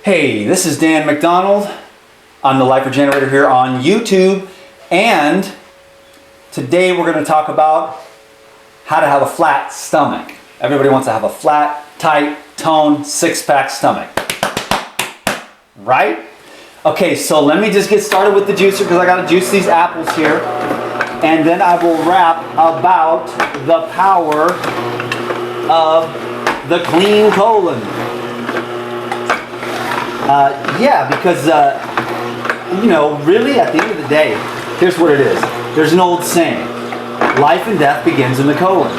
Hey, this is Dan McDonald. I'm the Life Regenerator here on YouTube, and today we're going to talk about how to have a flat stomach. Everybody wants to have a flat, tight, toned, six-pack stomach, right? Okay, so let me just get started with the juicer because I got to juice these apples here, and then I will rap about the power of the clean colon. Because, really at the end of the day, here's what it is. There's an old saying, life and death begins in the colon.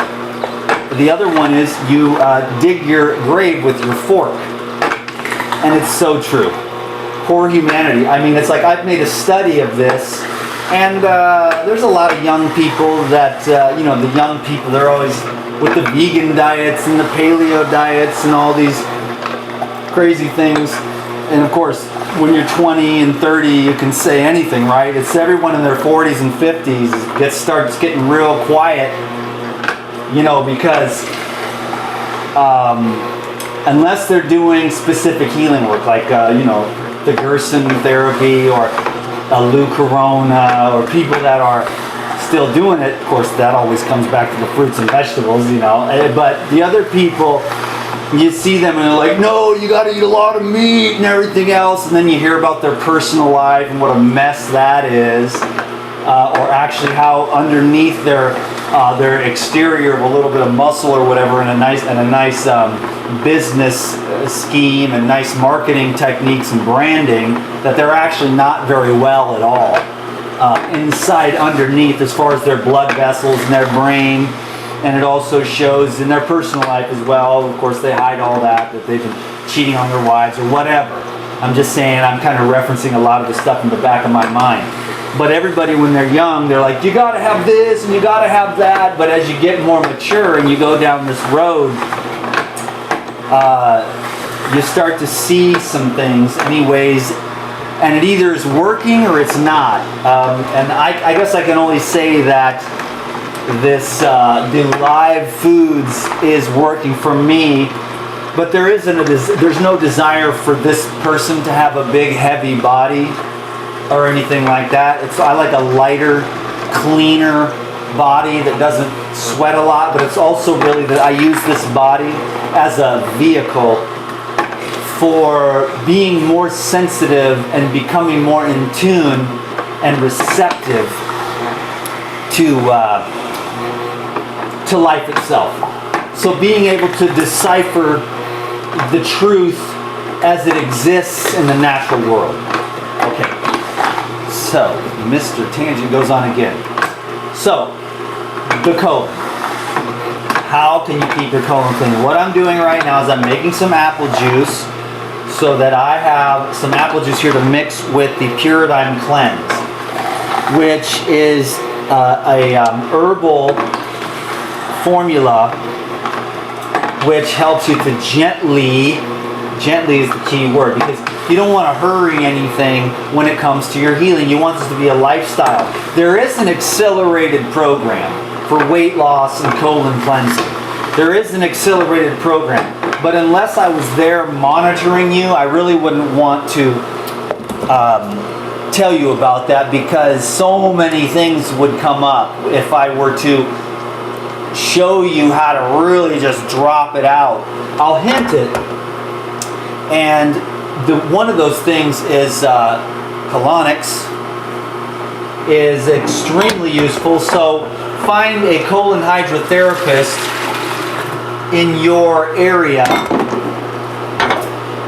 The other one is you dig your grave with your fork. And it's so true. Poor humanity. I mean, it's like I've made a study of this, and there's a lot of young people that, the young people, they're always with the vegan diets and the paleo diets and all these crazy things. And of course, when you're 20 and 30, you can say anything, right? It's everyone in their 40s and 50s starts getting real quiet, because unless they're doing specific healing work, like, the Gerson therapy or Lou Corona, or people that are still doing it, of course, that always comes back to the fruits and vegetables, But the other people, you see them and they're like, no, you got to eat a lot of meat and everything else, and then you hear about their personal life and what a mess that is, or actually how underneath their exterior of a little bit of muscle or whatever, and a nice business scheme and nice marketing techniques and branding, that they're actually not very well at all inside underneath, as far as their blood vessels and their brain. And it also shows in their personal life as well. Of course, they hide all that they've been cheating on their wives or whatever. I'm just saying, I'm kind of referencing a lot of the stuff in the back of my mind. But everybody, when they're young, they're like, you got to have this and you got to have that. But as you get more mature and you go down this road, you start to see some things anyways. And it either is working or it's not. And I guess I can only say that this the live foods is working for me, but there's no desire for this person to have a big heavy body or anything like that. I like a lighter, cleaner body that doesn't sweat a lot, but it's also really that I use this body as a vehicle for being more sensitive and becoming more in tune and receptive to life itself. So being able to decipher the truth as it exists in the natural world. Okay, so Mr. Tangent goes on again. So, the colon. How can you keep your colon clean? What I'm doing right now is I'm making some apple juice so that I have some apple juice here to mix with the Puridyne Cleanse, which is a herbal formula which helps you to gently is the key word, because you don't want to hurry anything when it comes to your healing. You want this to be a lifestyle. There is an accelerated program for weight loss and colon cleansing. There is an accelerated program, but unless I was there monitoring you, I really wouldn't want to tell you about that, because so many things would come up if I were to show you how to really just drop it out. I'll hint it, and one of those things is colonics is extremely useful. So find a colon hydrotherapist in your area,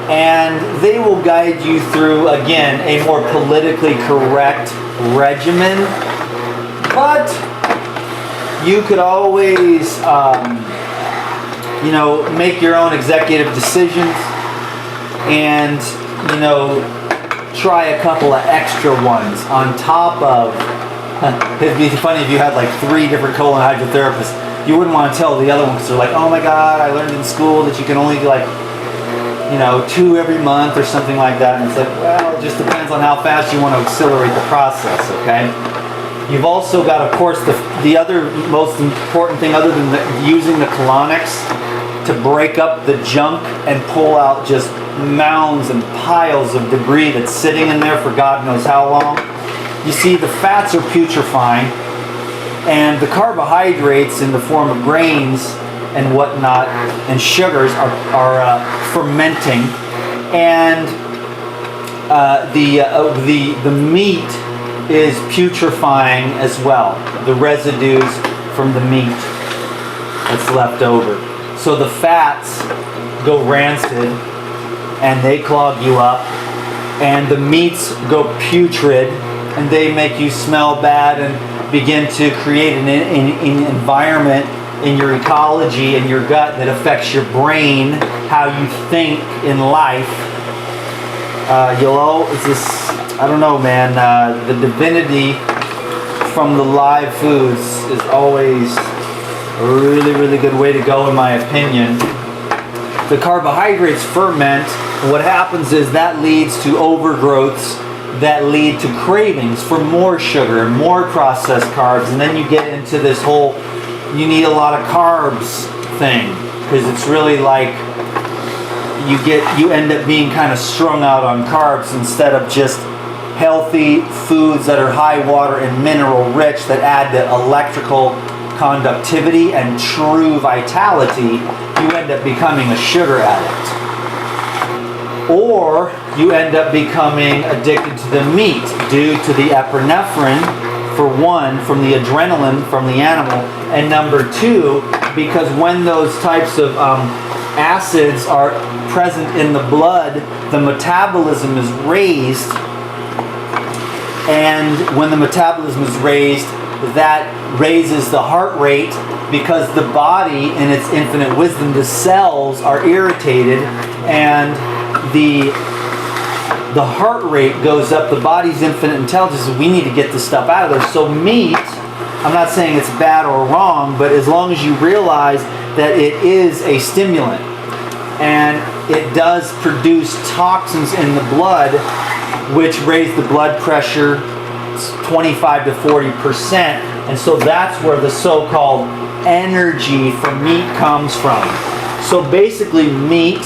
and they will guide you through, again, a more politically correct regimen. But you could always, make your own executive decisions and, try a couple of extra ones on top of. It'd be funny if you had like 3 different colon hydrotherapists. You wouldn't want to tell the other one because they're like, oh my God, I learned in school that you can only do 2 every month or something like that. And it's like, well, it just depends on how fast you want to accelerate the process, okay? You've also got, of course, the other most important thing, other than using the colonics, to break up the junk and pull out just mounds and piles of debris that's sitting in there for God knows how long. You see, the fats are putrefying, and the carbohydrates in the form of grains and whatnot and sugars are fermenting, and the meat is putrefying as well. The residues from the meat that's left over. So the fats go rancid and they clog you up, and the meats go putrid and they make you smell bad and begin to create an environment in your ecology and your gut that affects your brain, how you think in life. I don't know, man. The divinity from the live foods is always a really, really good way to go, in my opinion. The carbohydrates ferment, and what happens is that leads to overgrowths that lead to cravings for more sugar and more processed carbs, and then you get into this whole you need a lot of carbs thing, because it's really like you end up being kind of strung out on carbs instead of just healthy foods that are high water and mineral rich that add to electrical conductivity and true vitality. You end up becoming a sugar addict, or you end up becoming addicted to the meat due to the epinephrine, for one, from the adrenaline from the animal, and number two, because when those types of acids are present in the blood, the metabolism is raised, and when the metabolism is raised, that raises the heart rate, because the body, in its infinite wisdom, the cells are irritated, and the heart rate goes up. The body's infinite intelligence says, we need to get this stuff out of there. So meat, I'm not saying it's bad or wrong, but as long as you realize that it is a stimulant and it does produce toxins in the blood which raise the blood pressure 25 to 40%, and so that's where the so-called energy from meat comes from. So basically meat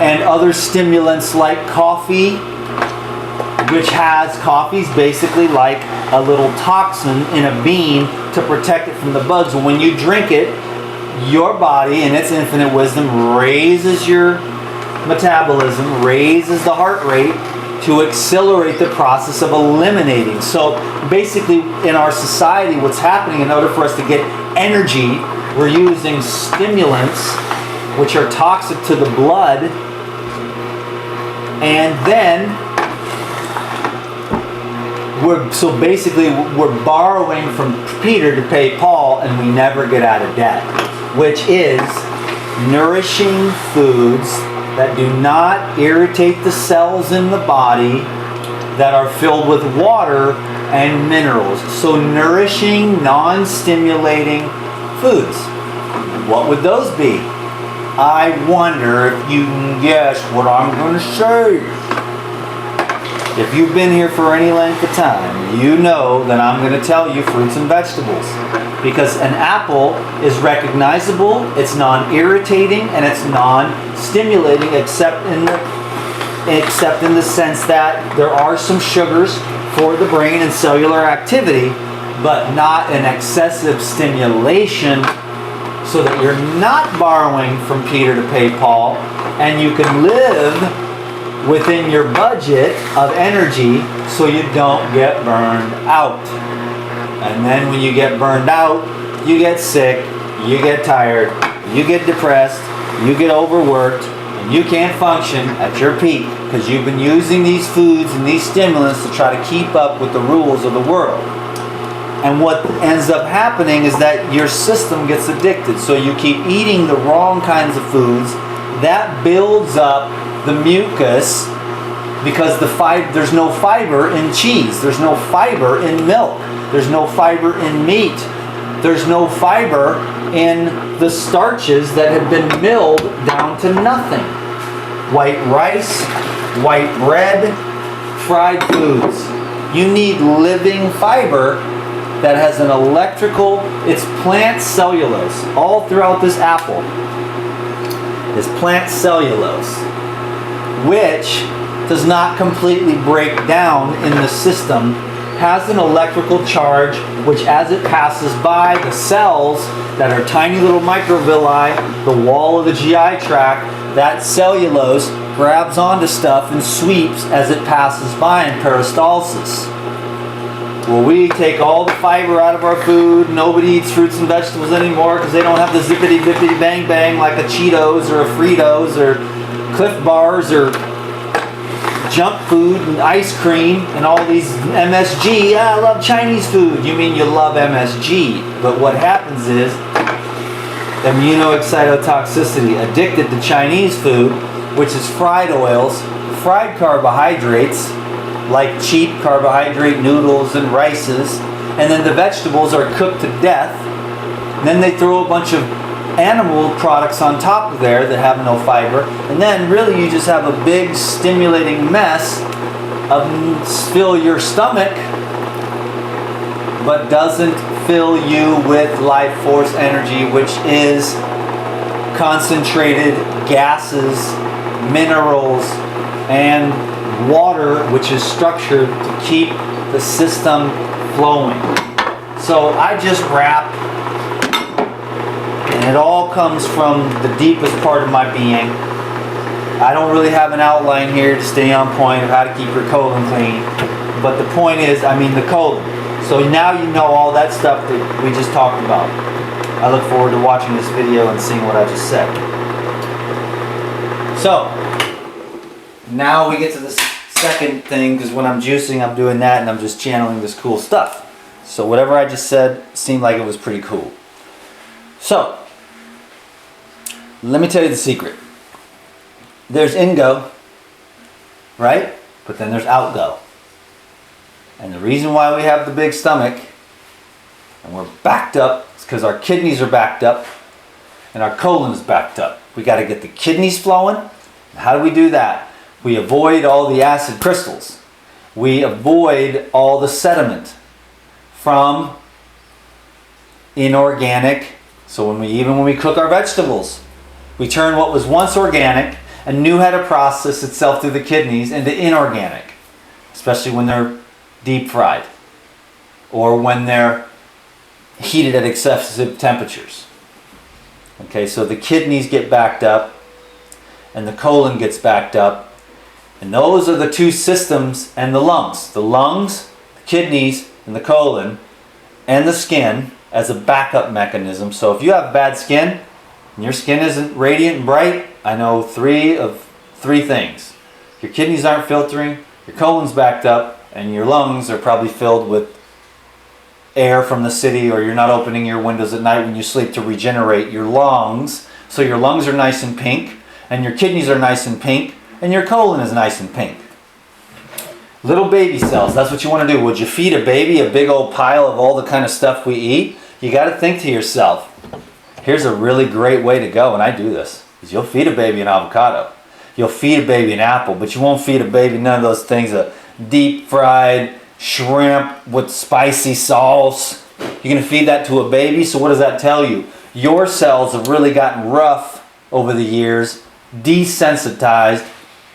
and other stimulants like coffee, which has coffee's basically like a little toxin in a bean to protect it from the bugs. And when you drink it, your body in its infinite wisdom raises your metabolism, raises the heart rate to accelerate the process of eliminating. So basically in our society, what's happening, in order for us to get energy, we're using stimulants which are toxic to the blood, and then we're borrowing from Peter to pay Paul, and we never get out of debt, which is nourishing foods that do not irritate the cells in the body, that are filled with water and minerals. So nourishing, non-stimulating foods. What would those be? I wonder if you can guess what I'm going to say. If you've been here for any length of time, you know that I'm going to tell you fruits and vegetables. Because an apple is recognizable, it's non-irritating, and it's non-stimulating, except in the sense that there are some sugars for the brain and cellular activity, but not an excessive stimulation, so that you're not borrowing from Peter to pay Paul, and you can live within your budget of energy so you don't get burned out. And then when you get burned out, you get sick, you get tired, you get depressed, you get overworked, and you can't function at your peak because you've been using these foods and these stimulants to try to keep up with the rules of the world. And what ends up happening is that your system gets addicted. So you keep eating the wrong kinds of foods. That builds up the mucus, because there's no fiber in cheese. There's no fiber in milk. There's no fiber in meat. There's no fiber in the starches that have been milled down to nothing. White rice, white bread, fried foods. You need living fiber that has an electrical, it's plant cellulose. All throughout this apple is plant cellulose. which does not completely break down in the system, has an electrical charge which, as it passes by the cells that are tiny little microvilli, the wall of the GI tract, that cellulose grabs onto stuff and sweeps as it passes by in peristalsis. Well, we take all the fiber out of our food. Nobody eats fruits and vegetables anymore because they don't have the zippity bippity bang bang like a Cheetos or a Fritos or Cliff Bars or junk food and ice cream and all these MSG. Yeah, I love Chinese food. You mean you love MSG? But what happens is immunoexcitotoxicity, addicted to Chinese food, which is fried oils, fried carbohydrates like cheap carbohydrate noodles and rices, and then the vegetables are cooked to death. And then they throw a bunch of animal products on top of there that have no fiber, and then really you just have a big stimulating mess of fill your stomach but doesn't fill you with life force energy, which is concentrated gases, minerals, and water, which is structured to keep the system flowing. So I just rap, and it all comes from the deepest part of my being. I don't really have an outline here to stay on point of how to keep your colon clean, but the point is, I mean the colon. So now you know all that stuff that we just talked about. I look forward to watching this video and seeing what I just said. So now we get to the second thing, because when I'm juicing, I'm doing that and I'm just channeling this cool stuff. So whatever I just said seemed like it was pretty cool. So let me tell you the secret. There's in-go, right? But then there's out-go. And the reason why we have the big stomach and we're backed up is because our kidneys are backed up and our colon is backed up. We got to get the kidneys flowing. How do we do that? We avoid all the acid crystals. We avoid all the sediment from inorganic. So when we cook our vegetables, we turn what was once organic and knew how to process itself through the kidneys into inorganic, especially when they're deep fried or when they're heated at excessive temperatures. Okay, so the kidneys get backed up and the colon gets backed up. And those are the two systems, and the lungs. The lungs, the kidneys, and the colon, and the skin as a backup mechanism. So if you have bad skin, and your skin isn't radiant and bright, I know three things. Your kidneys aren't filtering, your colon's backed up, and your lungs are probably filled with air from the city, or you're not opening your windows at night when you sleep to regenerate your lungs. So your lungs are nice and pink, and your kidneys are nice and pink, and your colon is nice and pink. Little baby cells, that's what you want to do. Would you feed a baby a big old pile of all the kind of stuff we eat? You got to think to yourself, here's a really great way to go, and I do this, is you'll feed a baby an avocado. You'll feed a baby an apple, but you won't feed a baby none of those things, a deep fried shrimp with spicy sauce. You're going to feed that to a baby, so what does that tell you? Your cells have really gotten rough over the years, desensitized,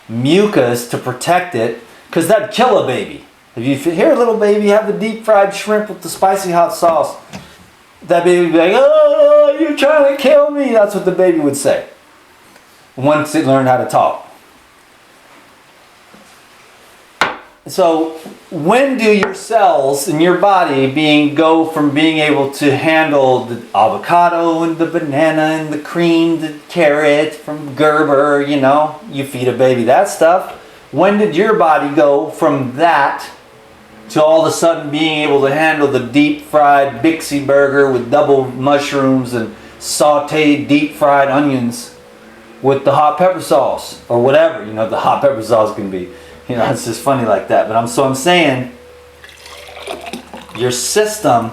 mucus to protect it, because that'd kill a baby. If you hear a little baby have the deep fried shrimp with the spicy hot sauce, that baby would be like, "Oh, you're trying to kill me." That's what the baby would say once it learned how to talk. So when do your cells in your body go from being able to handle the avocado and the banana and the cream, the carrot from Gerber, you feed a baby that stuff. When did your body go from that to all of a sudden being able to handle the deep fried Bixie burger with double mushrooms and sauteed deep fried onions with the hot pepper sauce or whatever, the hot pepper sauce can be. It's just funny like that. But I'm saying your system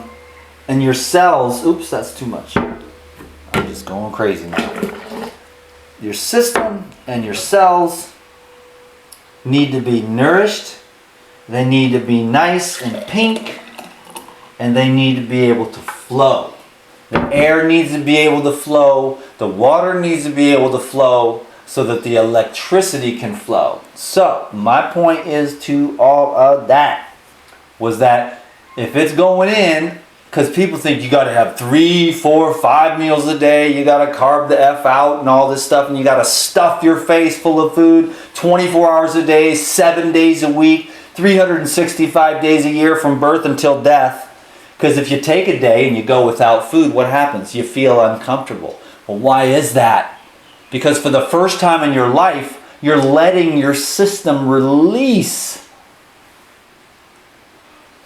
and your cells, oops, that's too much. I'm just going crazy now. Your system and your cells need to be nourished. They need to be nice and pink, and they need to be able to flow. The air needs to be able to flow. The water needs to be able to flow so that the electricity can flow. So my point is to all of that was that if it's going in, because people think you got to have 3, 4, 5 meals a day, you got to carb the F out and all this stuff, and you got to stuff your face full of food 24 hours a day, 7 days a week, 365 days a year from birth until death. Because if you take a day and you go without food, what happens? You feel uncomfortable. Well, why is that? Because for the first time in your life, you're letting your system release.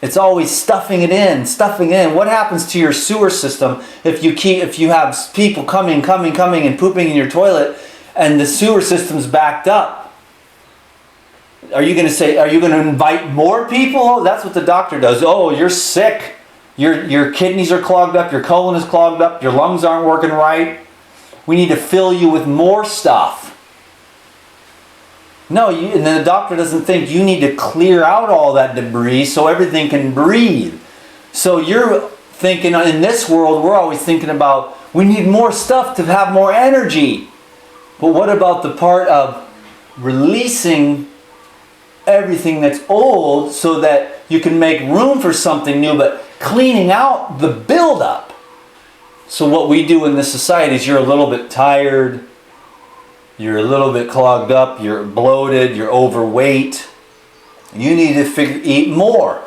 It's always stuffing it in, stuffing it in. What happens to your sewer system if you have people coming and pooping in your toilet and the sewer system's backed up? Are you going to invite more people? Oh, that's what the doctor does. Oh, you're sick. Your kidneys are clogged up, your colon is clogged up, your lungs aren't working right. We need to fill you with more stuff. No, and then the doctor doesn't think you need to clear out all that debris so everything can breathe. So you're thinking, in this world, we're always thinking about, we need more stuff to have more energy. But what about the part of releasing everything that's old so that you can make room for something new, but cleaning out the buildup? So what we do in this society is you're a little bit tired, you're a little bit clogged up, you're bloated, you're overweight. You need to eat more.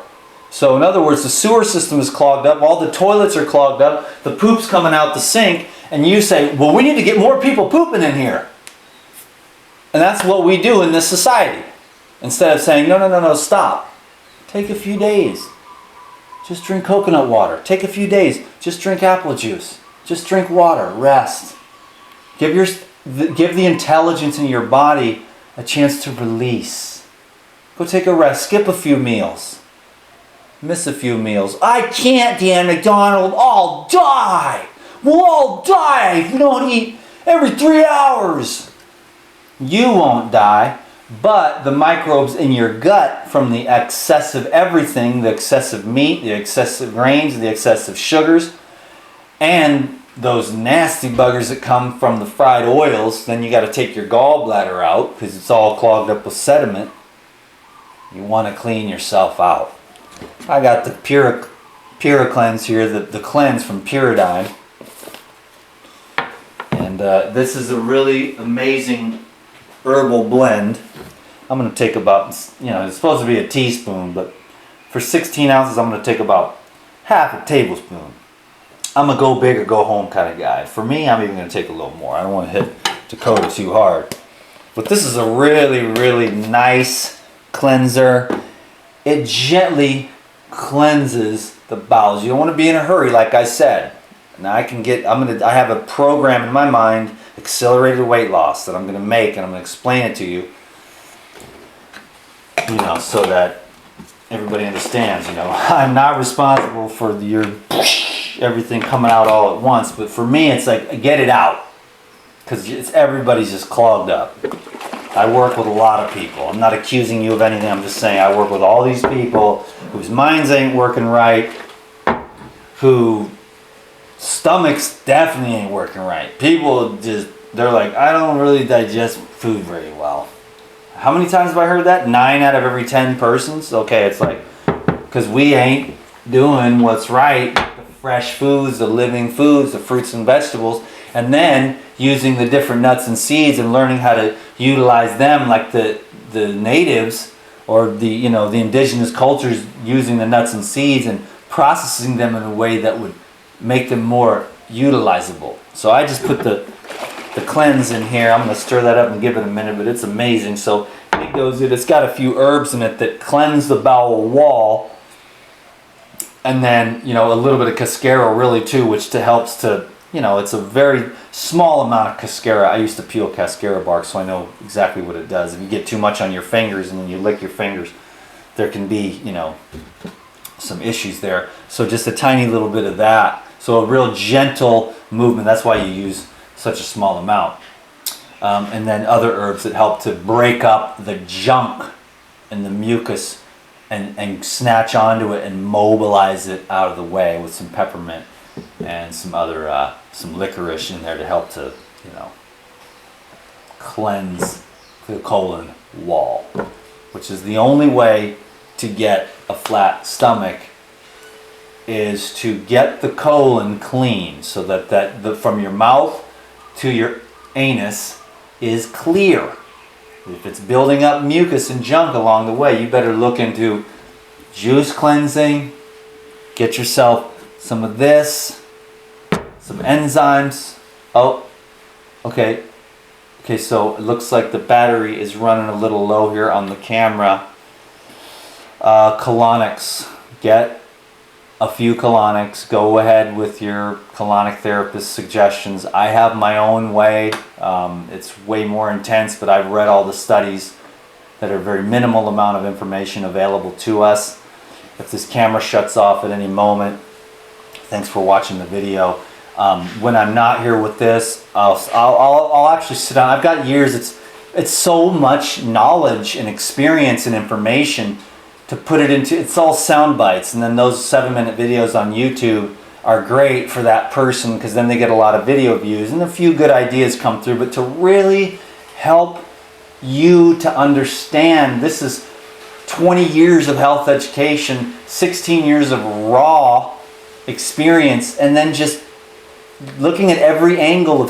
So in other words, the sewer system is clogged up, all the toilets are clogged up, the poop's coming out the sink, and you say, well, we need to get more people pooping in here. And that's what we do in this society. Instead of saying, no, stop. Take a few days. Just drink coconut water. Take a few days. Just drink apple juice. Just drink water. Rest. Give the intelligence in your body a chance to release. Go take a rest. Skip a few meals. Miss a few meals. I can't, Dan McDonald. I'll die. We'll all die if you don't eat every 3 hours. You won't die. But the microbes in your gut from the excessive everything, the excessive meat, the excessive grains, the excessive sugars, and those nasty buggers that come from the fried oils, then you got to take your gallbladder out because it's all clogged up with sediment. You want to clean yourself out. I got the Pura Cleanse here, the cleanse from Puridyne. And this is a really amazing herbal blend. I'm going to take about, it's supposed to be a teaspoon, but for 16 ounces, I'm going to take about half a tablespoon. I'm a go big or go home kind of guy. For me, I'm even going to take a little more. I don't want to hit Dakota too hard. But this is a really, really nice cleanser. It gently cleanses the bowels. You don't want to be in a hurry, like I said. Now I have a program in my mind, accelerated weight loss, that I'm going to make, and I'm going to explain it to you. So that everybody understands, I'm not responsible for your everything coming out all at once, but for me it's like, get it out, because everybody's just clogged up. I work with a lot of people. I'm not accusing you of anything, I'm just saying I work with all these people whose minds ain't working right, who stomachs definitely ain't working right. People they're like, I don't really digest food very well. How many times have I heard that? 9 out of every 10 persons? Okay, it's like, because we ain't doing what's right, the fresh foods, the living foods, the fruits and vegetables, and then using the different nuts and seeds and learning how to utilize them like the natives or the indigenous cultures, using the nuts and seeds and processing them in a way that would make them more utilizable. So I just put the cleanse in here. I'm going to stir that up and give it a minute, but it's amazing. So it's got a few herbs in it that cleanse the bowel wall, and then a little bit of cascara really too, which helps to it's a very small amount of cascara. I used to peel cascara bark, so I know exactly what it does. If you get too much on your fingers and when you lick your fingers, there can be some issues there. So just a tiny little bit of that. So a real gentle movement. That's why you use such a small amount. And then other herbs that help to break up the junk and the mucus and snatch onto it and mobilize it out of the way with some peppermint and some other some licorice in there to help to cleanse the colon wall, which is the only way to get a flat stomach, is to get the colon clean so that from your mouth to your anus is clear. If it's building up mucus and junk along the way, you better look into juice cleansing. Get yourself some of this, some enzymes. Oh, okay. Okay, so it looks like the battery is running a little low here on the camera. Colonics. Get a few colonics. Go ahead with your colonic therapist suggestions. I have my own way. It's way more intense, but I've read all the studies that are very minimal amount of information available to us. If this camera shuts off at any moment, thanks for watching the video. When I'm not here with this, I'll actually sit down. I've got years. It's so much knowledge and experience and information to put it into. It's all sound bites, and then those 7-minute videos on YouTube are great for that person because then they get a lot of video views and a few good ideas come through. But to really help you to understand, this is 20 years of health education, 16 years of raw experience, and then just looking at every angle of